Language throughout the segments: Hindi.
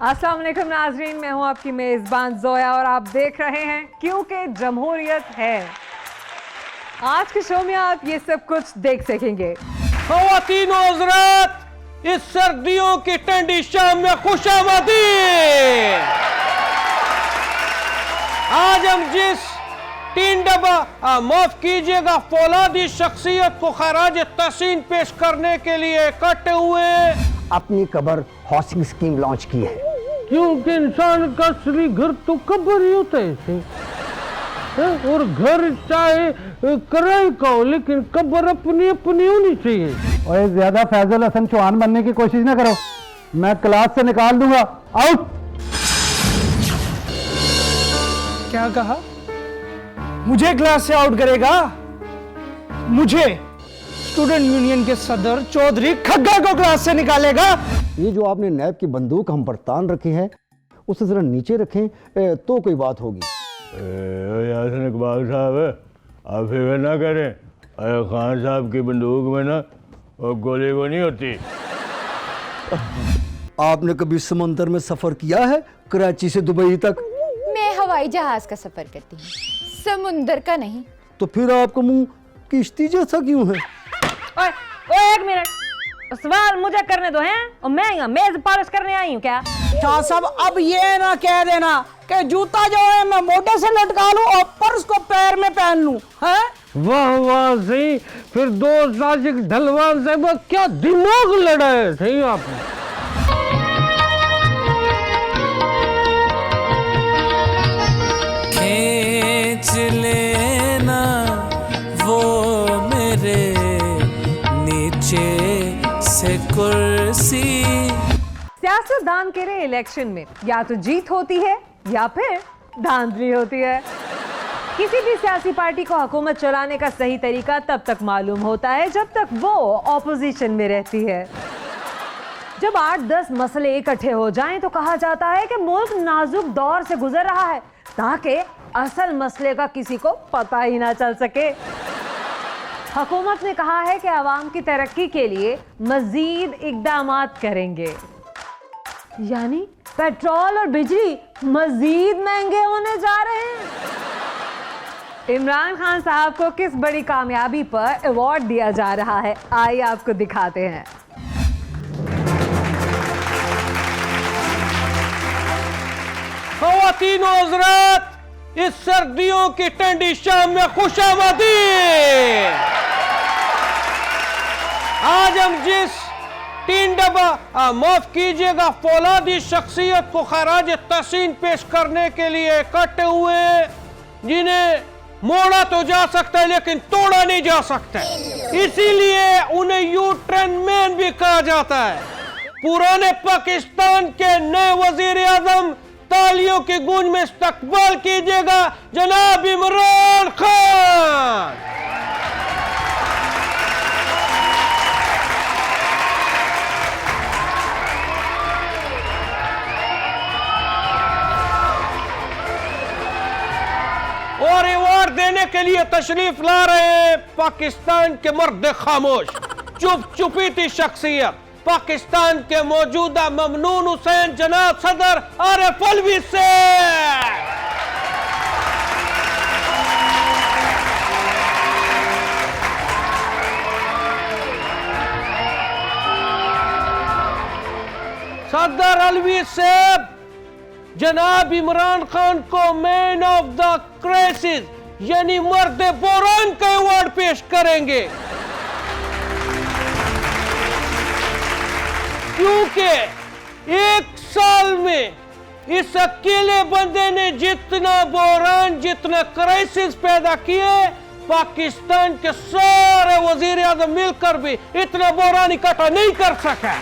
अस्सलाम वालेकुम नाज़रीन, मैं हूं आपकी मेज़बान ज़ोया और आप देख रहे हैं क्योंकि जमहूरियत है। आज के शो में आप ये सब कुछ देख सकेंगे। ख़वातीन और हज़रात, इस सर्दियों की ठंडी शाम में खुशामदी। आज हम जिस 3 डब्बा माफ कीजिएगा फौलादी शख्सियत को खराज तहसीन पेश करने के लिए इकट्ठे हुए अपनी कब्र हाउसिंग स्कीम लॉन्च की है, क्योंकि इंसान का असली घर तो कब्र ही होता है और घर चाहे किराए का हो लेकिन कब्र अपनी अपनी होनी चाहिए। और ज्यादा फैजल हसन चौहान बनने की कोशिश ना करो, मैं क्लास से निकाल दूंगा। आउट। क्या कहा? मुझे क्लास से आउट करेगा? मुझे स्टूडेंट यूनियन के सदर चौधरी खग्गा को क्लास से निकालेगा? ये जो आपने नैब की बंदूक हम पर तान रखी है उसे जरा नीचे रखें तो कोई बात होगी। यासिन इकबाल साहब, आप फिक्र ना करें, खान साहब की बंदूक में ना गोली वो नहीं होती। आपने कभी समंदर में सफर किया है, कराची से दुबई तक? मैं हवाई जहाज का सफर करती हूँ, समुंदर का नहीं। तो फिर आपका मुंह किश्ती जैसा क्यों है? ओए एक मिनट, सवाल मुझे करने दो हैं और मैं यहाँ मेज पॉलिश करने आई हूँ क्या? शाह साहब, अब ये ना कह देना कि जूता जो है मैं मोटे से लटका लूं और पर्स को पैर में पहन लूं, हैं? वाह वाह सही, फिर दो साजिक ढलवान साहब क्या दिमाग लड़ाए सही आपने। खींच लेना वो मेरे नीचे से कुर्सी। सियासतदान के लिए इलेक्शन में या तो जीत होती है या फिर धांधली होती है। किसी भी सियासी पार्टी को हुकूमत चलाने का सही तरीका तब तक मालूम होता है जब तक वो ऑपोजिशन में रहती है। जब 8-10 मसले इकट्ठे हो जाएं तो कहा जाता है कि मुल्क नाजुक दौर से गुजर रहा है ताकि असल मसले का किसी को पता ही ना चल सके। हुकूमत ने कहा है कि आवाम की तरक्की के लिए मजीद इक़दामात करेंगे, यानी पेट्रोल और बिजली मजीद महंगे होने जा रहे हैं। इमरान खान साहब को किस बड़ी कामयाबी पर अवार्ड दिया जा रहा है, आइए आपको दिखाते हैं। ख़वातीन और हज़रात, इस सर्दियों की ठंडी शाम में खुशामदी। आज हम जिस 3 डब्बा माफ कीजिएगा फौलादी शख्सियत को खराज तहसीन पेश करने के लिए इकट्ठे हुए जिन्हें मोड़ा तो जा सकता है लेकिन तोड़ा नहीं जा सकता, इसीलिए उन्हें यू टर्न मैन भी कहा जाता है। पुराने पाकिस्तान के नए वजीर आजम, तालियों की गूंज में इस्तकबाल कीजिएगा जनाब इमरान खान। और अवार्ड देने के लिए तशरीफ ला रहे हैं पाकिस्तान के मर्द खामोश, चुप चुपीती शख्सियत, पाकिस्तान के मौजूदा ममनून हुसैन जनाब सदर आरिफ अलवी से। सदर अलवी साहब जनाब इमरान खान को मैन ऑफ द क्राइसिस यानी मर्द बोरान का अवार्ड पेश करेंगे, क्योंकि 1 साल में इस अकेले बंदे ने जितना बोरान, जितना क्राइसिस पैदा किए, पाकिस्तान के सारे वजीर आजम मिलकर भी इतना बोरान इकट्ठा नहीं कर सका।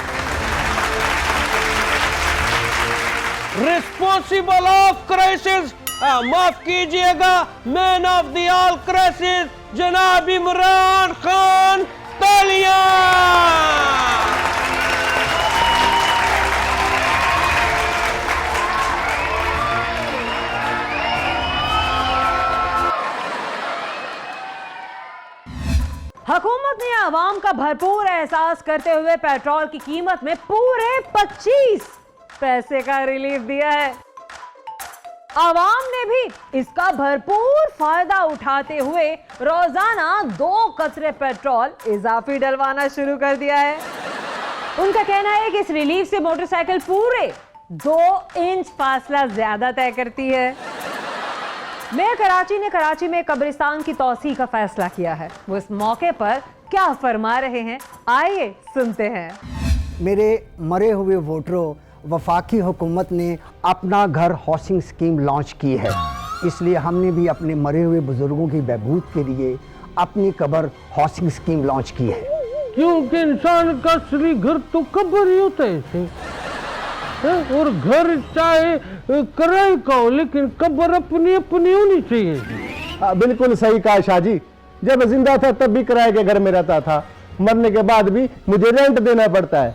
रिस्पॉन्सिबल ऑफ क्राइसिस, माफ कीजिएगा man of the all crisis जनाब इमरान खान। तालियां। हुकूमत ने आवाम का भरपूर एहसास करते हुए पेट्रोल की कीमत में पूरे 25 पैसे का रिलीफ दिया है। आवाम ने भी इसका भरपूर फायदा उठाते हुए रोजाना 2 कचरे पेट्रोल इजाफी डलवाना शुरू कर दिया है। उनका कहना है कि इस रिलीफ से मोटरसाइकिल पूरे 2 इंच फासला ज्यादा तय करती है। मेयर कराची ने कराची में कब्रिस्तान की तौसीह का फैसला किया है। वो इस मौके पर क्या फरमा रहे हैं, आइए सुनते हैं। मेरे मरे हुए वोटरों, वफाकी हुकूमत ने अपना घर हाउसिंग स्कीम लॉन्च की है, इसलिए हमने भी अपने मरे हुए बुजुर्गों की बहबूद के लिए अपनी कब्र हाउसिंग स्कीम लॉन्च की है। क्योंकि इंसान का असली घर तो कब्र ही होता है, और घर चाहे किराए का हो, लेकिन कब्र अपनी अपनी होनी चाहिए। बिल्कुल सही कहा शाह जी। जब जिंदा था तब भी किराए के घर में रहता था, मरने के बाद भी मुझे रेंट देना पड़ता है।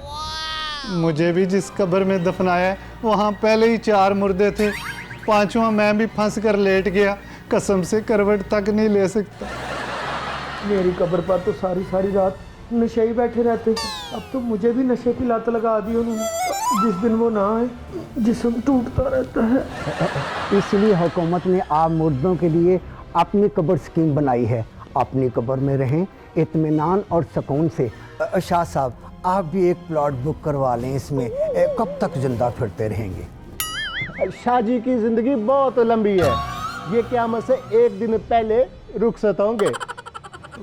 मुझे भी जिस कब्र में दफनाया है वहाँ पहले ही 4 मुर्दे थे, 5वां मैं भी फंस कर लेट गया, कसम से करवट तक नहीं ले सकता। मेरी कब्र पर तो सारी सारी रात नशे ही बैठे रहते थे। अब तो मुझे भी नशे की लत लगा दी उन्होंने। जिस दिन वो ना आए जिस्म टूटता रहता है। इसलिए हुकूमत ने आम मुर्दों के लिए अपनी कब्र स्कीम बनाई है। अपनी कब्र में रहें इत्मीनान और सुकून से। शाह साहब, आप भी एक प्लॉट बुक करवा लें, इसमें कब तक जिंदा फिरते रहेंगे? शाह जी की जिंदगी बहुत लंबी है, ये क़यामत से 1 दिन पहले रुखसत होंगे।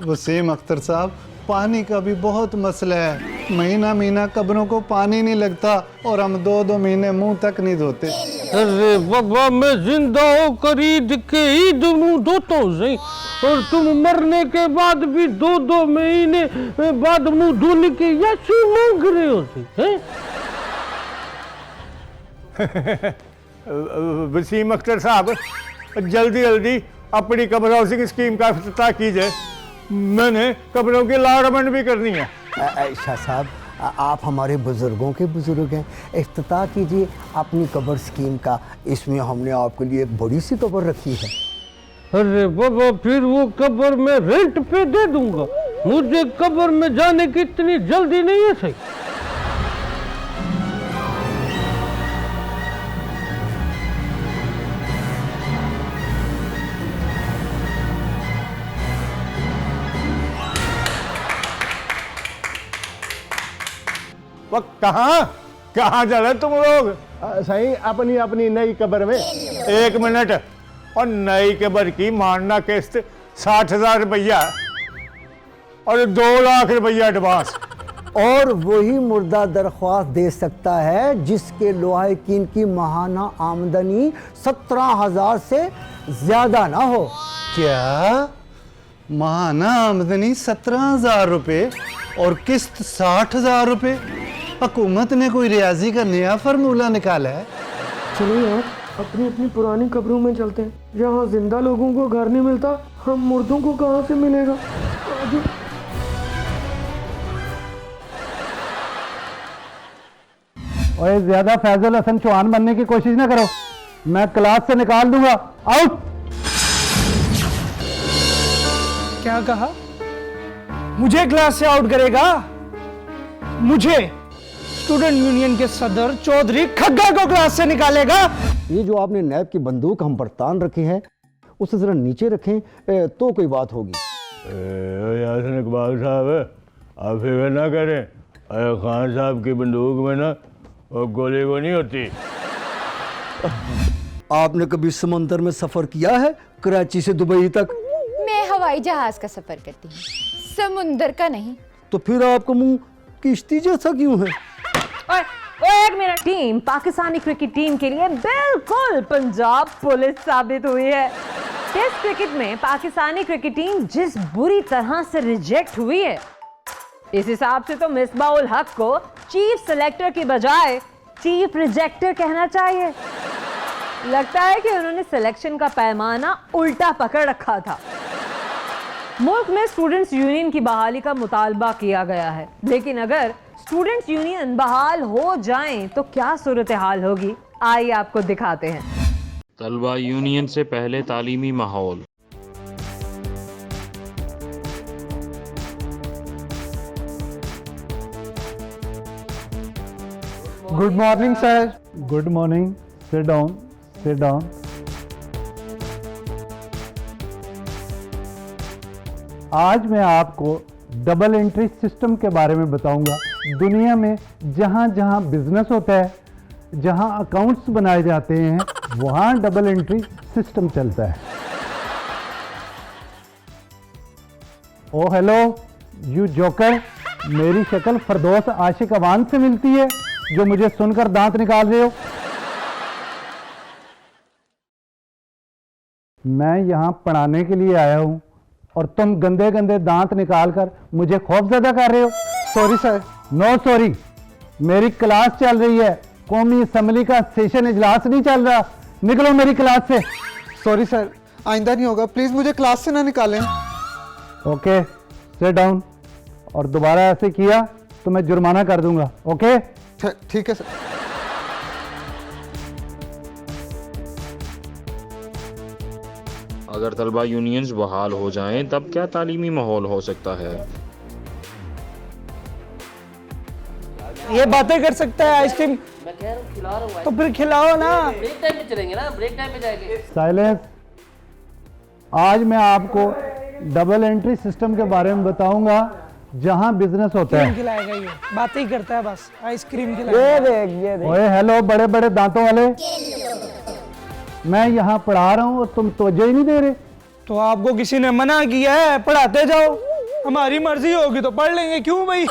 वसीम अख्तर साहब, पानी का भी बहुत मसला है। महीना महीना कब्रों को पानी नहीं लगता और हम 2-2 महीने मुंह तक नहीं धोते। अरे बाबा, मैं जिंदा होकर ईद के ईद मुंह धोता हूँ सही, और तुम मरने के बाद भी 2-2 महीने बाद मुंह धोने के यशु मांग रहे हो सही, वसीम अख्तर साहब, जल्दी जल्दी अपनी कब्र हाउसिंग स्कीम का इफ्तिताह कीजिए। मैंने कब्रों की लारमन भी करनी है। शाह साहब, आप हमारे बुजुर्गों के बुजुर्ग हैं, इफ्तिताह कीजिए अपनी कब्र स्कीम का। इसमें हमने आपके लिए एक बड़ी सी कब्र रखी है। अरे बाबा, फिर वो कब्र मैं रेंट पे दे दूंगा, मुझे कब्र में जाने की इतनी जल्दी नहीं है सही। कहाँ जा रहे तुम लोग? सही, अपनी अपनी नई कब्र में। 1 मिनट, और नई कब्र की मारना किस्त 60,000 रुपया और 2 लाख रुपया एडवांस। और वही मुर्दा दरख्वास्त दे सकता है जिसके लोहाकीन की माहाना आमदनी 17,000 से ज्यादा ना हो। क्या? माहाना आमदनी 17,000 रुपये और किस्त 60,000 रुपये? हुकूमत ने कोई रियाजी का नया फार्मूला निकाला है? चलो यार, अपनी अपनी पुरानी कब्रों में चलते हैं। यहाँ जिंदा लोगों को घर नहीं मिलता, हम मुर्दों को कहाँ से मिलेगा? और ज्यादा फैजल हसन चौहान बनने की कोशिश ना करो, मैं क्लास से निकाल दूंगा। आउट। क्या कहा? मुझे क्लास से आउट करेगा? मुझे स्टूडेंट यूनियन के सदर चौधरी खग्गा को क्लास से निकालेगा? ये जो आपने नैब की बंदूक हम पर तान रखी है, उसे जरा नीचे रखें तो कोई बात होगी। यासिन इकबाल साहब, आप फिक्र ना करें, खान साहब की बंदूक में ना वो गोली वो नहीं होती। आपने कभी समंदर में सफर किया है, कराची से दुबई तक? मैं हवाई जहाज का सफर करती हूँ, समुंदर का नहीं। तो फिर आपका मुंह किश्ती जैसा क्यों है? एक minute, team Pakistani cricket team के लिए बिल्कुल पंजाब पुलिस साबित हुई है। टेस्ट क्रिकेट में पाकिस्तानी क्रिकेट टीम जिस बुरी तरह से रिजेक्ट हुई है, इस हिसाब से तो मिसबाउल हक को चीफ सिलेक्टर की बजाय चीफ रिजेक्टर कहना चाहिए। लगता है कि उन्होंने सिलेक्शन का पैमाना उल्टा पकड़ रखा था। मुल्क में स्टूडेंट्स यूनियन की बहाली का मुतालबा किया गया है, लेकिन अगर स्टूडेंट्स यूनियन बहाल हो जाएं तो क्या सूरत हाल होगी, आइए आपको दिखाते हैं। तलबा यूनियन से पहले तालीमी माहौल। Good morning sir. Good morning, sit down, sit down. आज मैं आपको डबल एंट्री सिस्टम के बारे में बताऊंगा। दुनिया में जहां जहां बिजनेस होता है, जहां अकाउंट्स बनाए जाते हैं, वहां डबल एंट्री सिस्टम चलता है। ओ हेलो यू जोकर, मेरी शक्ल फरदौस आशिक अवान से मिलती है जो मुझे सुनकर दांत निकाल रहे हो। मैं यहां पढ़ाने के लिए आया हूं और तुम गंदे गंदे दांत निकालकर मुझे खौफजदा कर रहे हो। Sorry sir. नो सॉरी, मेरी क्लास चल रही है, कौमी असेंबली का सेशन इजलास नहीं चल रहा। निकलो मेरी क्लास से। सॉरी सर, आइंदा नहीं होगा, प्लीज मुझे क्लास से ना निकालें। ओके सिट डाउन, और दोबारा ऐसे किया तो मैं जुर्माना कर दूंगा। ओके ठीक है सर। अगर तलबा यूनियंस बहाल हो जाएं तब क्या तालीमी माहौल हो सकता है? ये बातें कर सकता है आइसक्रीम? मैं कह रहा हूँ खिला रहा हूँ। तो फिर खिलाओ ना। ब्रेक टाइम में चलेंगे ना, ब्रेक टाइम में जाएंगे। साइलेंस। आज मैं आपको डबल एंट्री सिस्टम के बारे में बताऊंगा जहां बिजनेस होता है। खिलाएगा ये, बातें ही करता है बस। आइसक्रीम खिलाएगा। ये देख। ओए हेलो बड़े बड़े दांतों वाले, मैं यहाँ पढ़ा रहा हूँ और तुम तवज्जो ही नहीं दे रहे। तो आपको किसी ने मना किया है? पढ़ाते जाओ, हमारी मर्जी होगी तो पढ़ लेंगे, क्यों भाई?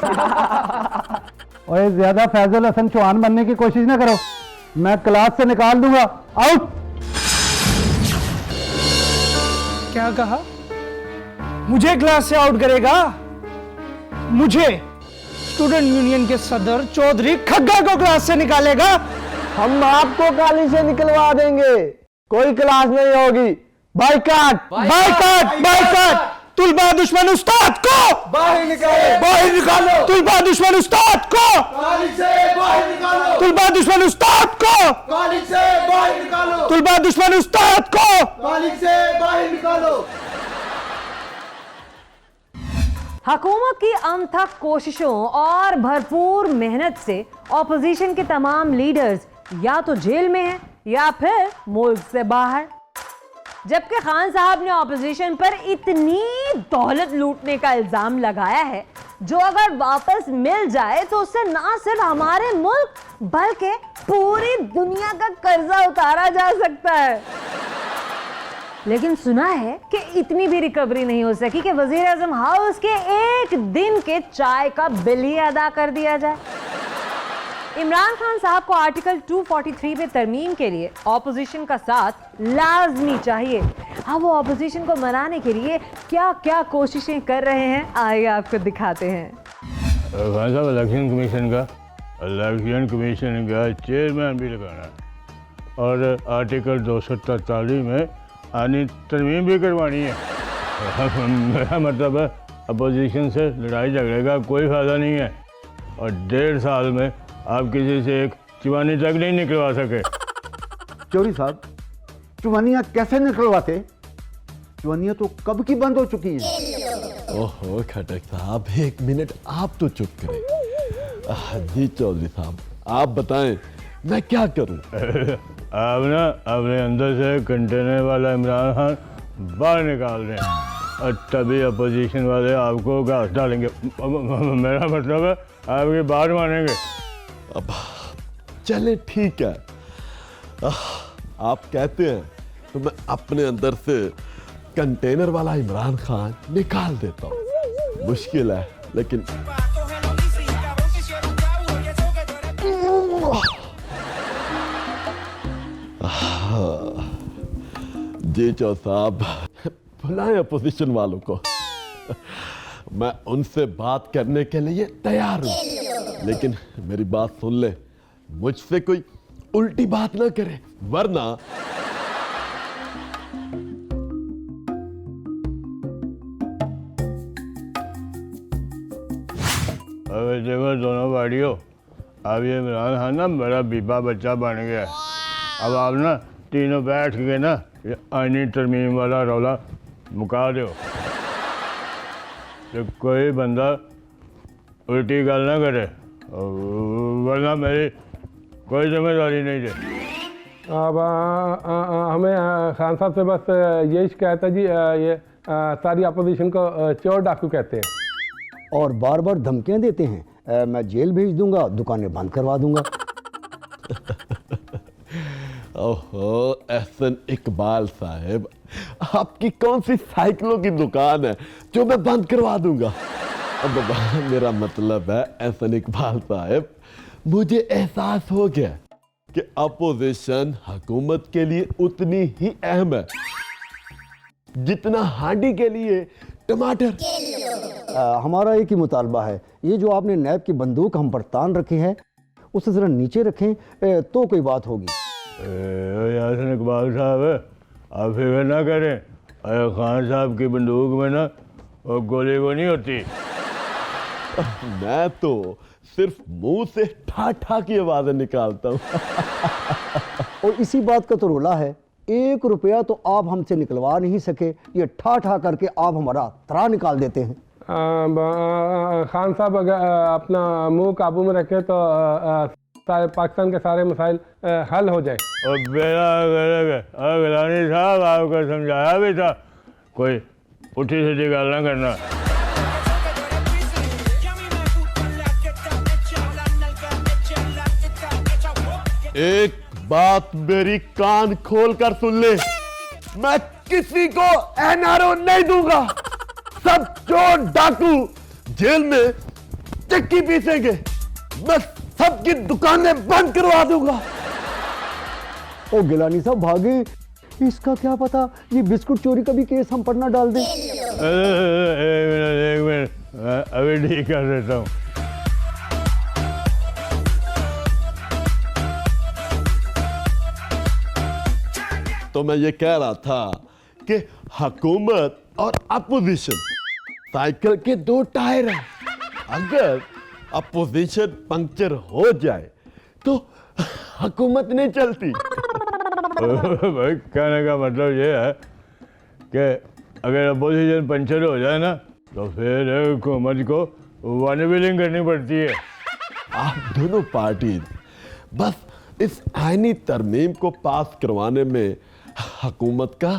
ओए ज्यादा फैजल हसन चौहान बनने की कोशिश ना करो, मैं क्लास से निकाल दूंगा। आउट। क्या कहा? मुझे क्लास से आउट करेगा? मुझे स्टूडेंट यूनियन के सदर चौधरी खग्गा को क्लास से निकालेगा? हम आपको गाली से निकलवा देंगे, कोई क्लास नहीं होगी। Boycott, boycott, boycott. तुलबा दुश्मन उस्ताद को बाहर निकालो, बाहर निकालो। तुलबा दुश्मन उस्ताद को कॉलेज से बाहर निकालो, तुलबा दुश्मन उस्ताद को कॉलेज से बाहर निकालो, तुलबा दुश्मन उस्ताद को कॉलेज से बाहर निकालो। हुकूमत की अनथक कोशिशों और भरपूर मेहनत से ऑपोजिशन के तमाम लीडर्स या तो जेल में हैं या फिर मुल्क से बाहर। जबकि खान साहब ने ऑपोजिशन पर इतनी दौलत लूटने का इल्जाम लगाया है जो अगर वापस मिल जाए तो उससे ना सिर्फ हमारे मुल्क बल्कि पूरी दुनिया का कर्जा उतारा जा सकता है। लेकिन सुना है कि इतनी भी रिकवरी नहीं हो सकी कि वजीर आजम हाउस के एक दिन के चाय का बिल ही अदा कर दिया जाए। इमरान खान साहब को आर्टिकल 243 पे तरमीम के लिए ऑपोजिशन का साथ लाजमी चाहिए। अब वो ऑपोजिशन को मनाने के लिए क्या क्या कोशिशें कर रहे हैं, आइए आपको दिखाते हैं। खान साहब, इलेक्शन कमीशन का चेयरमैन भी लगाना है और आर्टिकल 243 में आनी तरमीम भी करवानी है। मेरा मतलब है अपोजिशन से लड़ाई झगड़े का कोई फ़ायदा नहीं है और 1.5 साल में आप किसी से एक चुवानी तक नहीं निकलवा सके। चौधरी साहब, चुवानियाँ कैसे निकलवाते? चुवानियाँ तो कब की बंद हो चुकी हैं। ओहो खटक साहब, 1 मिनट आप तो चुप करें। जी चौधरी साहब, आप बताएं मैं क्या करूं? आप ना अपने अंदर से कंटेनर वाला इमरान खान बाहर निकाल दें और तभी अपोजिशन वाले आपको घास डालेंगे। मेरा मतलब है आपकी बात मानेंगे। अब चले ठीक है, आप कहते हैं तो मैं अपने अंदर से कंटेनर वाला इमरान खान निकाल देता हूँ। मुश्किल है लेकिन जी चौ साहब, बुलाएं अपोजिशन वालों को। मैं उनसे बात करने के लिए तैयार हूं, लेकिन मेरी बात सुन ले, मुझसे कोई उल्टी बात ना करे वरना अरे देखो दोनों भाइयों, अब ये इमरान खान ना मेरा बीबा बच्चा बन गया है। अब आप ना तीनों बैठ के ना ये आईनी तरमीम वाला रौला मुका दो कि कोई बंदा उल्टी गल ना करे, वरना मेरी कोई जिम्मेदारी नहीं है। अब हमें खान साहब से बस यही शिकायत है जी, ये सारी अपोजिशन को चोर डाकू कहते हैं और बार बार धमकियां देते हैं। मैं जेल भेज दूंगा, दुकानें बंद करवा दूंगा। ओहो एहसन इकबाल साहब, आपकी कौन सी साइकिलों की दुकान है जो मैं बंद करवा दूंगा? अब मेरा मतलब है एहसन इकबाल साहब, मुझे एहसास हो गया कि अपोजिशन हुकूमत के लिए उतनी ही अहम है जितना हांडी के लिए टमाटर। हमारा एक ही मुतालबा है, ये जो आपने नैब की बंदूक हम पर तान रखी है उसे जरा नीचे रखें तो कोई बात होगी। यासन इकबाल साहब, आप फिक्र ना करें, खान साहब की बंदूक में ना गोली को नहीं होती। मैं तो सिर्फ मुंह से ठा ठा की आवाजें निकालता हूँ। और इसी बात का तो रोला है, 1 रुपया तो आप हमसे निकलवा नहीं सके, ये ठा ठा करके आप हमारा तरा निकाल देते हैं। खान साहब अगर अपना मुंह काबू में रखे तो सारे पाकिस्तान के सारे मसाइल हल हो जाए। और गिलानी साहब आपको समझाया भी था, कोई पुठी सीधी गल ना करना। एक बात मेरी कान खोल कर सुन ले, मैं किसी को एनआरओ नहीं दूंगा। सब चोर डाकू जेल में चक्की पीसेंगे, मैं सबकी दुकानें बंद करवा दूंगा। ओ गिलानी साहब भागे, इसका क्या पता ये बिस्कुट चोरी का भी केस हम पर ना डाल दें। एक मिनट अभी ठीक कर देता हूँ। तो मैं ये कह रहा था कि हुकूमत और अपोजिशन साइकिल के 2 टायर हैं। अगर अपोजिशन पंक्चर हो जाए तो हुकूमत नहीं चलती। भाई कहने का मतलब ये है कि अगर अपोजिशन पंक्चर हो जाए ना तो फिर हुकूमत को वन व्हीलिंग करनी पड़ती है। आप दोनों पार्टी बस इस आईनी तरमीम को पास करवाने में हुकूमत का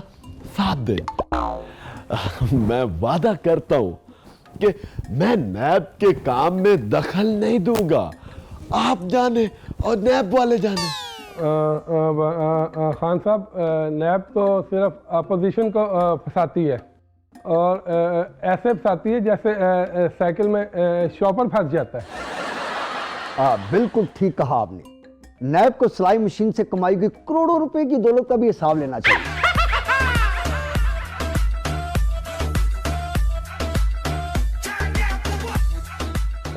साथ दे। मैं वादा करता हूं कि मैं नैब के काम में दखल नहीं दूंगा, आप जाने और नैब वाले जाने। खान साहब, नैब तो सिर्फ अपोजिशन को फंसाती है और ऐसे फंसाती है जैसे साइकिल में शॉपर फंस जाता है। बिल्कुल ठीक कहा आपने। नैब को सिलाई मशीन से कमाई गई करोड़ों रुपए की दौलत का भी हिसाब लेना चाहिए।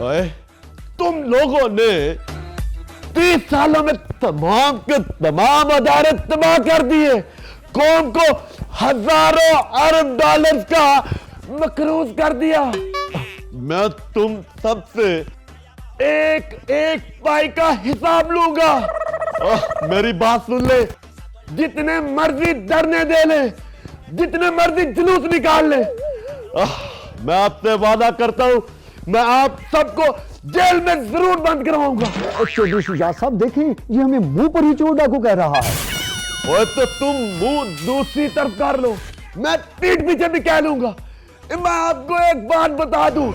ओए, तुम लोगों ने 30 सालों में तमाम के तमाम अदालत तबाह कर दिए, कौम को हजारों अरब डॉलर्स का मकरूज कर दिया। मैं तुम सबसे एक एक पाई का हिसाब लूंगा। मेरी बात सुन ले, जितने मर्जी धरने दे ले, जितने मर्जी जुलूस निकाल ले, मैं आपसे वादा करता हूं मैं आप सबको जेल में जरूर बंद करवाऊंगा। चौधरी शुजात साहब देखें, ये हमें मुंह पर ही चोर डाकू कह रहा है। और तो तुम मुंह दूसरी तरफ कर लो, मैं पीठ पीछे भी कह लूंगा। मैं आपको एक बात बता दूं,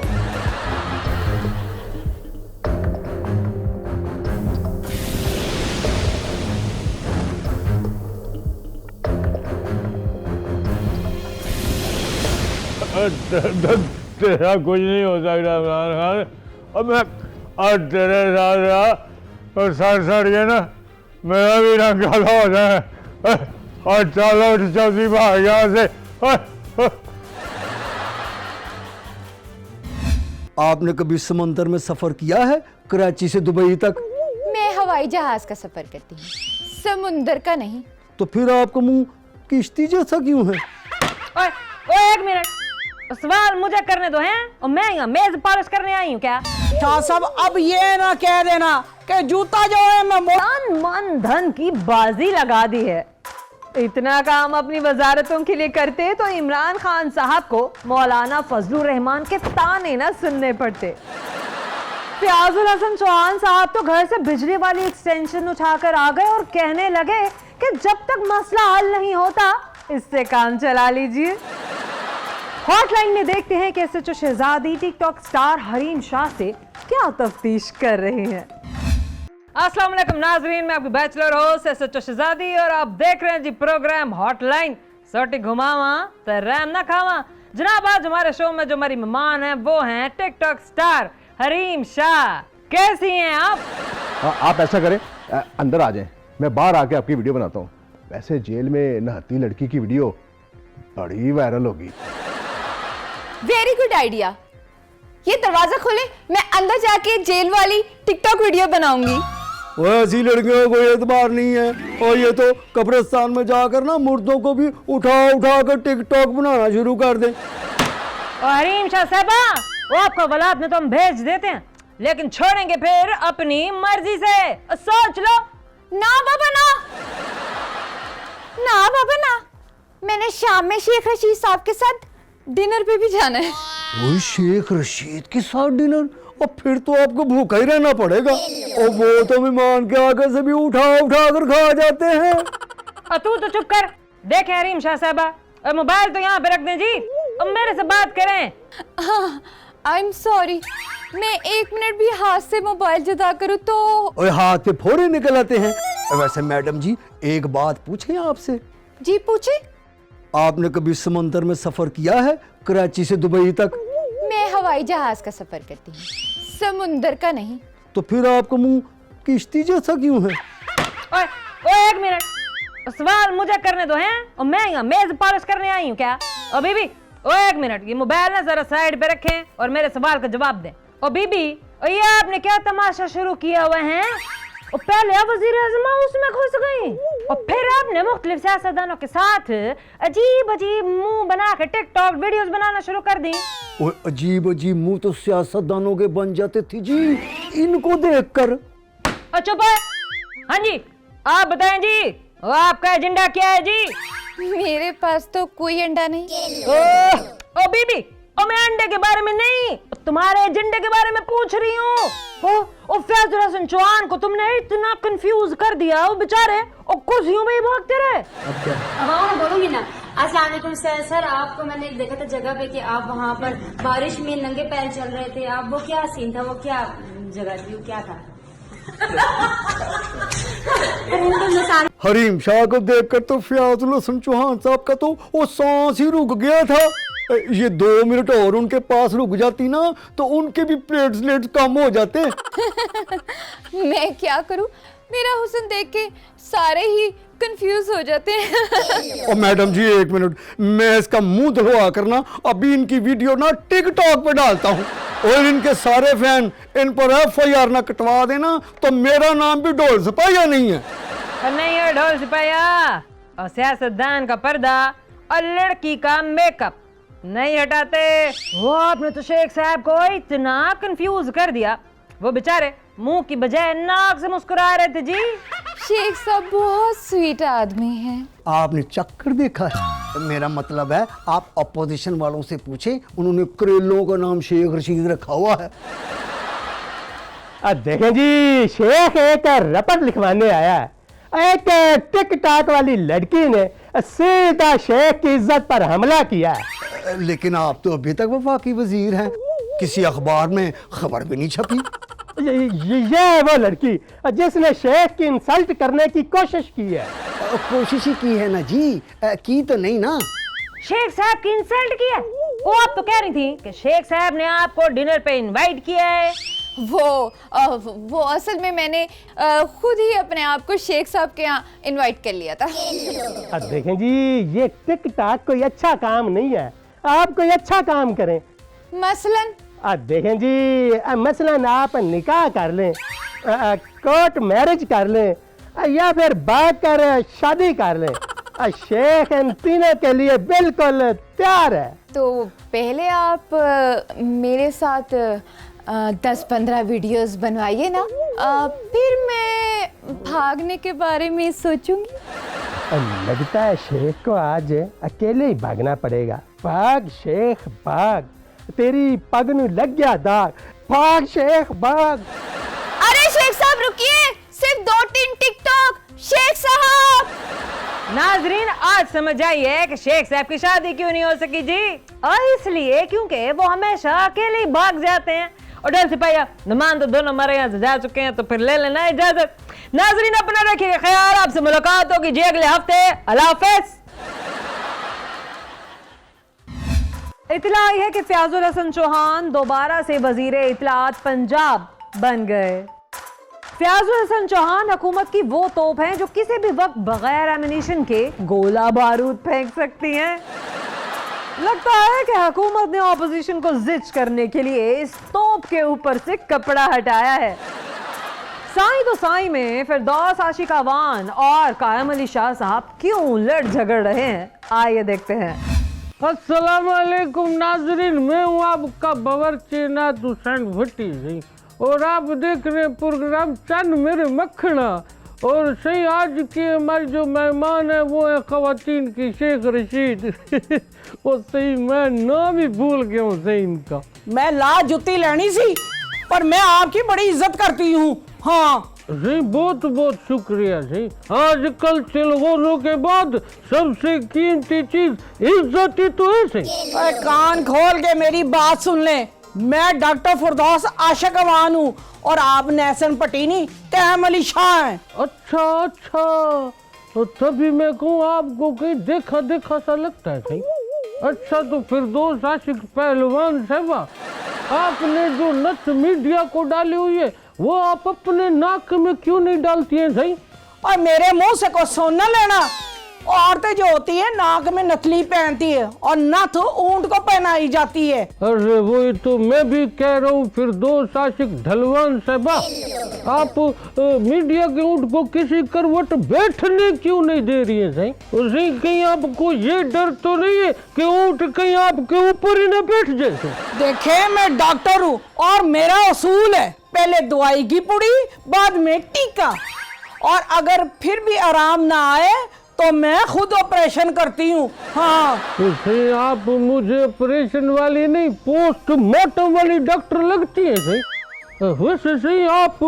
तेरा कुछ नहीं हो सकता इमरान खान। अब मैं आज तेरे साथ रहा और सड़ के ना मेरा भी रंग काला हो जाए। और चलो चौथी भाग यहाँ से। आपने कभी समंदर में सफर किया है, कराची से दुबई तक? मैं हवाई जहाज का सफर करती हूँ, समुंदर का नहीं। तो फिर आपका मुंह किश्ती जैसा क्यों है? ओए, एक मिनट, सवाल मुझे करने दो हैं, और मैं यहाँ मेज पॉलिश करने आई हूँ क्या? शाह साहब अब ये ना कह देना कि जूता जो है मैं मन धन की बाजी लगा दी है। इतना काम अपनी वजारतों के लिए करते तो इमरान खान साहब को मौलाना फजलुर रहमान के ताने ना सुनने पड़ते। फयाजुल हसन चौहान साहब तो घर से बिजली वाली एक्सटेंशन उठाकर आ गए और कहने लगे कि जब तक मसला हल नहीं होता इससे काम चला लीजिए। हॉटलाइन में देखते हैं कि एसएचओ शहजादी टिकटॉक स्टार हरीम शाह से क्या तफ्तीश कर रहे हैं। अस्सलाम वालेकुम नाजरीन, मैं आपकी बैचलर होस्ट एसएचओ शहजादी और आप देख रहे हैं जी प्रोग्राम हॉटलाइन। सोटी घुमावा तो रैम ना खावा। जनाब, आज हमारे शो में जो हमारी मेहमान हैं वो हैं टिकटॉक स्टार हरीम शाह। कैसी हैं आप? आप ऐसा करें, अंदर आ जाएं, मैं बाहर आके आपकी वीडियो बनाता हूँ। वैसे जेल में नहाती लड़की की वीडियो बड़ी वायरल होगी। Very good idea. ये दरवाजा खोले, मैं अंदर जाके जेल वाली टिकटॉक वीडियो बनाऊंगी। ऐसी लड़कियों को कोई एतबार नहीं है, और ये तो कब्रिस्तान में जाकर ना मुर्दों को भी उठा उठा कर टिकटॉक बनाना शुरू कर दें। हरीम शाह साहबा, वो आपको वलाद में तो हम भेज देते हैं, लेकिन छोड़ेंगे फिर अपनी मर्जी से। सोच लो। ना बाबा ना, ना बाबा ना, मैंने शाम में शेख रशीद साहब के साथ डिनर पे भी जाना है। वो शेख रशीद के साथ डिनर? और फिर तो आपको भूखा ही रहना पड़ेगा, और वो तो मेहमान के आगे से भी उठा उठा कर खा जाते हैं। और तू तो चुप कर। देखे हरीम शाह साहबा, और मोबाइल तो यहाँ पे रख दें जी, और मेरे से बात करें। हाँ, आई एम सॉरी, मैं 1 मिनट भी हाथ से मोबाइल जुदा करूँ तो और हाथ के फोड़े निकल आते हैं। वैसे मैडम जी, एक बात पूछें आपसे? जी पूछे। आपने कभी समंदर में सफर किया है, कराची से दुबई तक? मैं हवाई जहाज का सफर करती हूँ, समुंदर का नहीं। तो फिर आपका मुंह किश्ती जैसा क्यों है? ओए 1 मिनट, सवाल मुझे करने दो हैं, और मैं यहाँ मेज पॉलिश करने आई हूँ क्या? और बीबी, ओए 1 मिनट, ये मोबाइल ना जरा साइड पे रखें और मेरे सवाल का जवाब दें। और बीबी, और ये आपने क्या तमाशा शुरू किया हुआ है? और पहले आप वज़ीर-ए-आज़म उसमें घुस गई, और फिर आपने मुख्तलिफ सियासतदानों के साथ अजीब अजीब मुंह बना के टिकटॉक वीडियोस बनाना शुरू कर दी। और अजीब अजीब मुंह तो सियासतदानों के बन जाते थे जी, इनको देखकर। चुप है। हाँ जी, आप बताएं जी, आपका एजेंडा क्या है जी? मेरे पास तो कोई अंडा नहीं। ओ बीबी, और मैं अंडे के बारे में नहीं, तुम्हारे एजेंडे के बारे में पूछ रही हूँ। ओ फयाजुल हसन चौहान को तुमने इतना कंफ्यूज कर दिया, वो बेचारे और कुर्सियों में ही भागते रहे। हाँ, मैं बोलूंगी ना। अस्सलाम वालेकुम सर, आपको मैंने देखा था जगह पे कि आप वहाँ पर बारिश में नंगे पैर चल रहे थे। आप वो क्या सीन था, वो क्या जगह थी, वो क्या था? हरीम शाह को देखकर तो फयाजुल हसन चौहान साहब का तो वो सांस ही रुक गया था। ये 2 मिनट और उनके पास रुक जाती ना तो उनके भी प्लेटलेट्स कम हो जाते। मैं क्या करूं, मेरा हुस्न देख के सारे ही कंफ्यूज हो जाते हैं। और मैडम जी 1 मिनट, मैं इसका मुंह धुलवा करना अभी इनकी वीडियो ना टिकटॉक पे डालता हूँ, और इनके सारे फैन इन पर FIR ना कटवा देना तो मेरा नाम भी ढोल सिपाहिया नहीं है। नहीं है ढोल सिपाहिया, और सियासतदान का पर्दा और लड़की का मेकअप नहीं हटाते। वो आपने तो शेख साहब को इतना कंफ्यूज कर दिया, वो बेचारे मुंह की बजाय नाक से मुस्कुरा रहे थे जी। शेख साहब बहुत स्वीट आदमी हैं। आपने चक्कर देखा है? मेरा मतलब है आप अपोजिशन वालों से पूछे, उन्होंने करेलों का नाम शेख रशीद रखा हुआ है। देखें जी, शेख एक रपट लिखवाने आया है। एक टिकटॉक वाली लड़की ने सीधा शेख की इज्जत पर हमला किया है। लेकिन आप तो अभी तक वफाकी वजीर हैं, किसी अखबार में खबर भी नहीं छपी। ये वो लड़की जिसने शेख की इंसल्ट करने की कोशिश की है। कोशिश ही की है ना जी, की तो नहीं ना। शेख साहब की इंसल्ट किया? वो आप तो कह रही थी कि शेख साहब ने आपको डिनर पे इनवाइट किया है। वो असल में मैंने खुद ही अपने आप को शेख साहब के यहाँ इनवाइट कर लिया था। देखें जी, ये टिकटॉक कोई अच्छा काम नहीं है, आप कोई अच्छा काम करें। मसलन देखें जी, मसलन आप निकाह कर लें, कोर्ट मैरिज कर लें, या फिर बात कर शादी कर लें। शेख इन तीनों के लिए बिल्कुल तैयार है। तो पहले आप मेरे साथ 10-15 वीडियोस बनवाइए ना, फिर मैं भागने के बारे में सोचूंगी। लगता है शेख को आज अकेले ही भागना पड़ेगा। भाग शेख भाग, तेरी पग नूं लग गया दाग, भाग शेख भाग। अरे शेख साहब रुकिए, सिर्फ 2-3 टिकटॉक शेख साहब। नाजरीन आज समझ आइए कि शेख साहब की शादी क्यों नहीं हो सकी जी। और इसलिए क्योंकि वो हमेशा अकेले ही भाग जाते हैं। और डर सिपाहिया नमान तो दोनों हमारे यहाँ से जा चुके हैं, तो फिर ले लेना इजाजत। नाजरीन अपना रखिएगा ख्याल, आपसे मुलाकात होगी जी अगले हफ्ते। अल्लाह हाफिज। इतला आई है कि फयाजुल हसन चौहान दोबारा से वजीरे इत्तलात पंजाब बन गए। फयाजुल हसन चौहान हुकूमत की वो तोप हैं जो किसी भी वक्त बगैर एमिनेशन के गोला बारूद फेंक सकती हैं। लगता है कि हुकूमत ने ऑपोजिशन को जिच करने के लिए इस तोप के ऊपर से कपड़ा हटाया है। साई तो साई में फिरदौस आशिक अवान और कायम अली शाह साहब क्यों लड़ झगड़ रहे हैं, आइए देखते हैं। अस्सलाम वालेकुम नाजरीन, मैं हूँ आपका बावर्ची नाथ हुसैन भट्टी जी और आप देख रहे हैं प्रोग्राम चंद मेरे मक्खना। और सही आज की हमारी जो मेहमान है वो है खवातीन की शेख रशीद। वो सही मैं नाम ही भूल गया हूँ सही इनका। मैं ला जुत्ती लेनी सी पर मैं आपकी बड़ी इज्जत करती हूँ। हाँ जी बहुत बहुत शुक्रिया जी। आजकल चिलगोरों के बाद सबसे कीमती चीज इज्जत ही तो है सही। कान खोल के मेरी बात सुन ले, मैं डॉक्टर फिरदौस आशिक अवान हूँ और आप नेसन पटीनी कायम अली शाह हैं। अच्छा अच्छा, तो तभी मैं कहूँ आपको कहीं देखा देखा सा लगता है सही। अच्छा तो फिरदौस आशिक पहलवान साहबा, आपने जो नस मीडिया को डाली हुई है वो आप अपने नाक में क्यों नहीं डालती हैं सही? और मेरे मुंह से को सोना लेना। औरतें जो होती है नाक में नथली पहनती है और नथ ऊंट को पहनाई जाती है। अरे वही तो मैं भी कह रहा हूँ फिरदौस आशिक ढलवान साहबा, आप मीडिया के ऊंट को किसी करवट बैठने क्यों नहीं दे रही है सही? उसी कहीं आपको ये डर तो नहीं है कि ऊंट कहीं आपके ऊपर ही न बैठ जाए? देखे मैं डॉक्टर हूँ और मेरा उसूल है पहले दवाई की पुड़ी बाद में टीका, और अगर फिर भी आराम ना आए तो मैं खुद ऑपरेशन करती हूँ। हाँ तो सही आप मुझे ऑपरेशन वाली नहीं पोस्टमार्टम वाली डॉक्टर लगती है सही। वैसे सही आप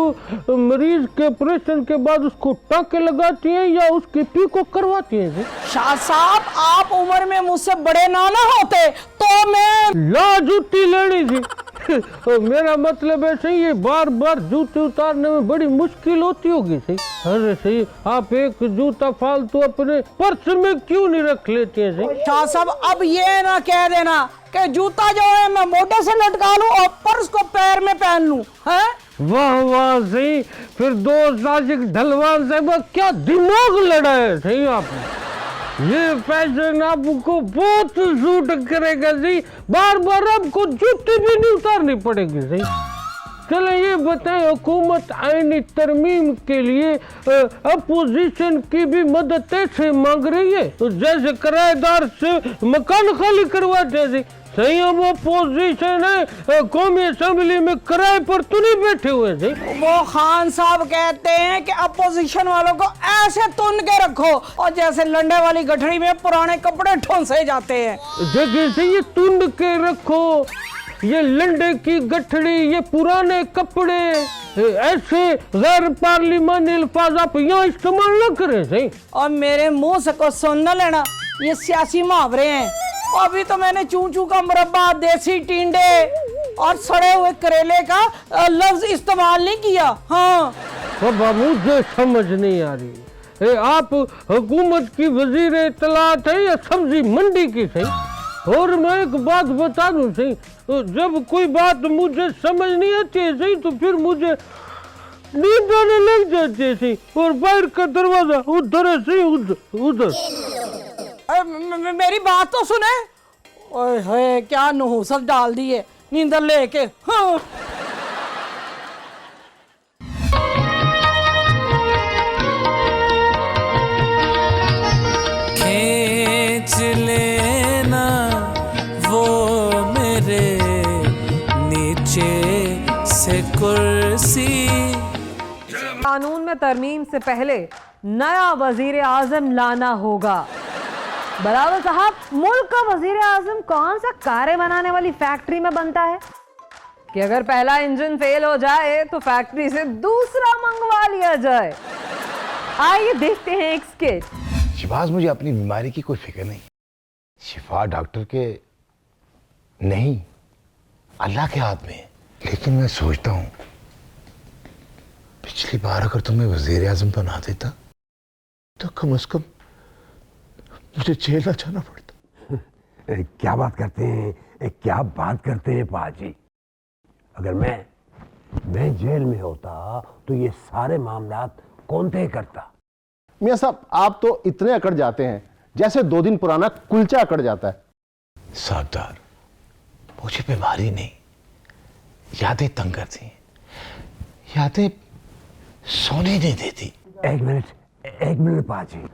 मरीज के ऑपरेशन के बाद उसको टाँके लगाती हैं या उसकी पीको करवाती हैं सही? शाह साहब आप उम्र में मुझसे बड़े ना होते तो मैं ला जूती लेनी थी। मेरा मतलब है सही ये बार बार जूते उतारने में बड़ी मुश्किल होती होगी सही। अरे सही आप एक जूता फालतू अपने पर्स में क्यों नहीं रख लेते हैं सही? शाह साहब अब ये ना कह देना कि जूता जो है मैं मोटे से लटका लूं और पर्स को पैर में पहन लूं। हैं? वाह वाह सही, फिरदौस आशिक ढलवान साहब क्या दिमाग लड़ा है सही आपने। ये फैशन आपको बहुत सूट करेगा जी, बार बार आपको जूते भी नहीं उतारनी पड़ेगी सही। चले ये बताएं हुकूमत आईनी तरमीम के लिए अपोजिशन की भी मदद ऐसे मांग रही है तो जैसे किराएदार से मकान खाली करवाते जी सही। अब अपोजिशन है कौमी असेंबली में किराए पर तो नहीं बैठे हुए जी। वो खान साहब कहते हैं कि अपोजिशन वालों को ऐसे तुन के रखो और जैसे लंडे वाली गठरी में पुराने कपड़े ठोंसे जाते हैं। जगह से ये तुन के रखो, ये लंडे की गठड़ी, ये पुराने कपड़े, ऐसे गैर पार्लिमानी अल्फाज आप यहाँ इस्तेमाल न करें सही। और मेरे मुंह से को सुन न लेना, ये सियासी मुहावरे हैं। अभी तो मैंने चूचू का मुरब्बा, देसी टींडे और सड़े हुए करेले का लफ्ज इस्तेमाल नहीं किया। हाँ बाबा मुझे समझ नहीं आ रही आप हुकूमत की वजीर इत्तलात है या सब्जी मंडी की सही। और मैं एक बात बता दूं सही, जब कोई बात मुझे समझ नहीं आती है सही तो फिर मुझे नींद आने लग जाती है सही। और बाहर का दरवाजा उधर है सही, उधर। मेरी बात तो सुने। ओए क्या नहुसत डाल दी है नींदर लेके। हाँ खींच लेना वो मेरे नीचे से कुर्सी। कानून में तरमीम से पहले नया वजीर आजम लाना होगा। बराबर साहब, मुल्क का वजीर आजम कौन सा कारें बनाने वाली फैक्ट्री में बनता है? कि अगर पहला इंजन फेल हो जाए तो फैक्ट्री से दूसरा मंगवा लिया जाए। आइए देखते हैं एक स्केच। शिफाज, मुझे अपनी बीमारी की कोई फिक्र नहीं। शिफा डॉक्टर के नहीं, अल्लाह के हाथ में है। लेकिन मैं सोचता हूं, पिछली बार अगर तुम्हें वजीर आजम बना देता तो कम से कम मुझे जेल न जाना पड़ता। क्या बात करते हैं, क्या बात करते हैं पाजी। अगर मैं जेल में होता तो ये सारे मामलात कौन तय करता। मियां साहब, आप तो इतने अकड़ जाते हैं जैसे 2 दिन पुराना कुलचा अकड़ जाता है। सरदार, मुझे बीमारी नहीं, यादें तंग करती हैं। यादें सोने नहीं देती। एक मिनट पाजी।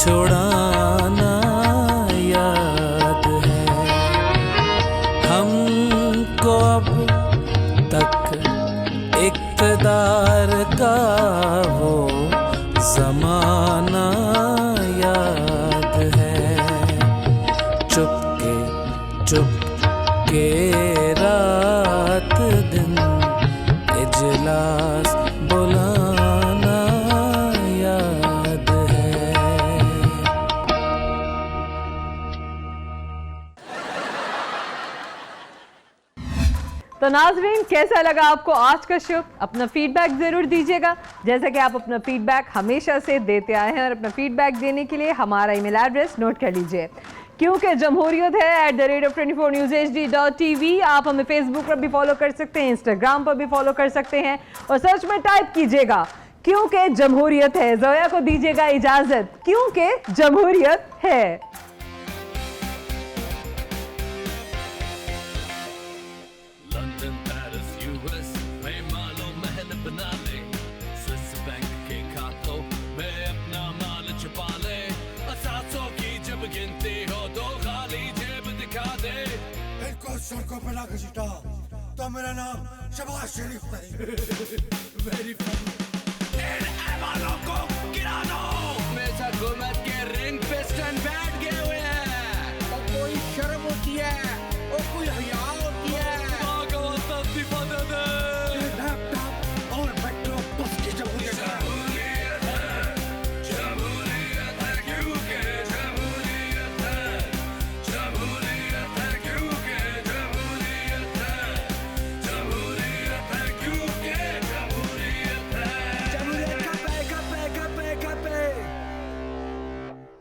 छुड़ाना याद है। हमको अब तक इक़्तिदार का वो ज़माना याद है। चुपके चुपके रात दिन इजलास बुलाना याद है। तो नाजरीन, कैसा लगा आपको आज का शो? अपना फीडबैक जरूर दीजिएगा, जैसा कि आप अपना फीडबैक हमेशा से देते आए हैं। और अपना फीडबैक देने के लिए हमारा ईमेल एड्रेस नोट कर लीजिए, क्योंकि जमहूरियत है @24newsHD.tv। आप हमें फेसबुक पर भी फॉलो कर सकते हैं, इंस्टाग्राम पर भी फॉलो कर सकते हैं, और सर्च में टाइप कीजिएगा क्योंकि जमहूरियत है। जोया को दीजिएगा इजाजत, क्योंकि जमहूरियत है। लंदन पेरिस यूएस में मालो महल बना ले, स्विस बैंक के खातों में अपना माल छुपा ले। 700 की जब गिनती हो तो खाली जेब दिखा दे। इनको सड़कों पे ना घसीटा तो मेरा नाम शबाज शरीफ नहीं। Very funny.